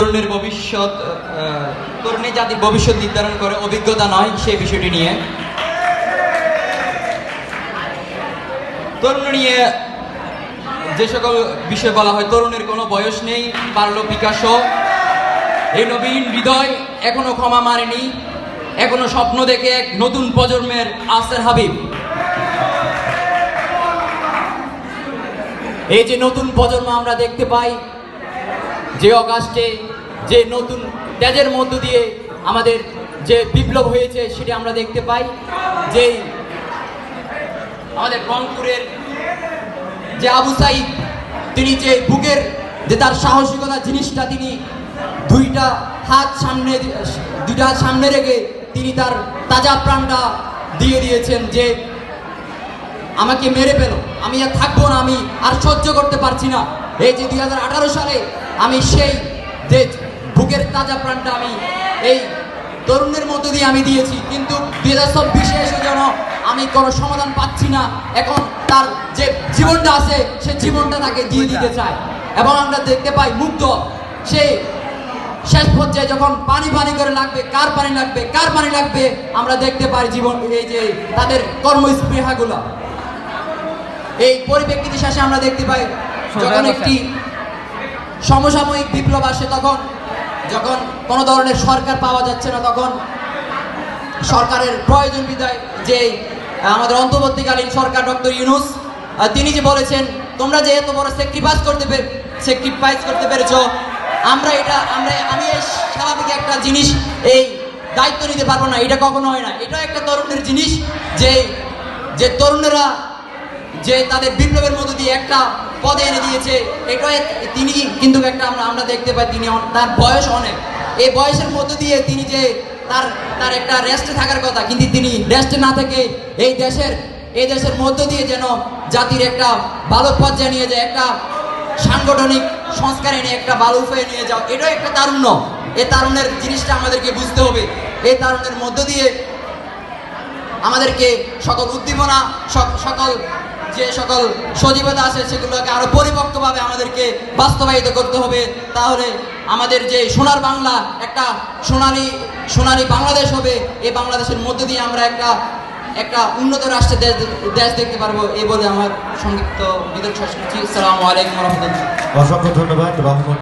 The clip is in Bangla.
তরুণের ভবিষ্যৎ, তরুণী জাতির ভবিষ্যৎ নির্ধারণ করে, অভিজ্ঞতা নয়, সেই বিষয়টি নিয়ে। তরুণ নিয়ে যে সকল বিষয় বলা হয়, তরুণের কোনো বয়স নেই, পারলো পিকাসো। এই নবীন হৃদয় এখনো ক্ষমা মানেনি, এখনো স্বপ্ন দেখে এক নতুন প্রজন্মের আসের হাবিব। এই যে নতুন প্রজন্ম আমরা দেখতে পাই, যে অগাস্টে যে নতুন তেজের মধ্য দিয়ে আমাদের যে বিপ্লব হয়েছে সেটি আমরা দেখতে পাই। যে আমাদের রংপুরের যে আবু সাইদ, তিনি যে বুকের যে তার সাহসিকতা জিনিসটা, তিনি দুইটা হাত সামনে রেখে তিনি তার তাজা প্রাণটা দিয়ে দিয়েছেন যে আমাকে মেরে ফেলো, আমি আর থাকবো না, আমি আর সহ্য করতে পারছি না। এই যে 2018 সালে আমি সেই যে বুকের তাজা প্রাণটা আমি এই তরুণের মধ্য দিয়ে আমি দিয়েছি, কিন্তু 2024 এসে যেন আমি কোনো সমাধান পাচ্ছি না। এখন তার যে জীবনটা আছে সে জীবনটা তাকে দিয়ে দিতে চায়, এবং আমরা দেখতে পাই মুগ্ধ সে শেষ পর্যায়ে যখন পানি করে লাগবে, কার পানি লাগবে আমরা দেখতে পাই জীবন, এই যে তাদের কর্মস্পৃহাগুলো। এই পরিপ্রেক্ষিতের শেষে আমরা দেখতে পাই যখন একটি সমসাময়িক বিপ্লব আসে, তখন যখন কোনো ধরনের সরকার পাওয়া যাচ্ছে না, তখন সরকারের প্রয়োজন বিধায় যে আমাদের অন্তর্বর্তীকালীন সরকার ডক্টর ইউনূস, তিনি যে বলেছেন তোমরা যে এত বড় স্যাক্রিফাইস করতে পেরেছো, আমি এই স্বাভাবিক একটা জিনিস এই দায়িত্ব নিতে পারবো না, এটা কখনো হয় না। এটা একটা তরুণের জিনিস, যে তরুণেরা যে তাদের বিপ্লবের মধ্য দিয়ে একটা পদে এনে দিয়েছে, এটা তিনি কিন্তু একটা আমরা দেখতে পাই তিনি তার বয়স অনেক, এই বয়সের মধ্য দিয়ে তিনি যে তার একটা রেস্টে থাকার কথা, কিন্তু তিনি রেস্টে না থেকে এই দেশের মধ্য দিয়ে যেন জাতির একটা ভালো পর্যায়ে নিয়ে যায়, একটা সাংগঠনিক সংস্কার এনে একটা ভালো উপায়ে নিয়ে যাও, এটাও একটা তারুণ্য। এই তারুণ্যের জিনিসটা আমাদেরকে বুঝতে হবে। এই তারুণ্যের মধ্য দিয়ে আমাদেরকে সকল উদ্দীপনা, সকল সজীবতা আছে সেগুলোকে আরো পরিপক্কভাবে আমাদেরকে বাস্তবায়িত করতে হবে। তাহলে আমাদের যে সোনার বাংলা, একটা সোনালী বাংলাদেশ হবে। এই বাংলাদেশের মধ্য দিয়ে আমরা একটা উন্নত রাষ্ট্রের দেশ দেখতে পারবো। এই বলে আমার সংক্ষিপ্ত বিতর্ক শেষ করছি। আসসালামু আলাইকুম ওয়া রাহমাতুল্লাহ। অসংখ্য ধন্যবাদ।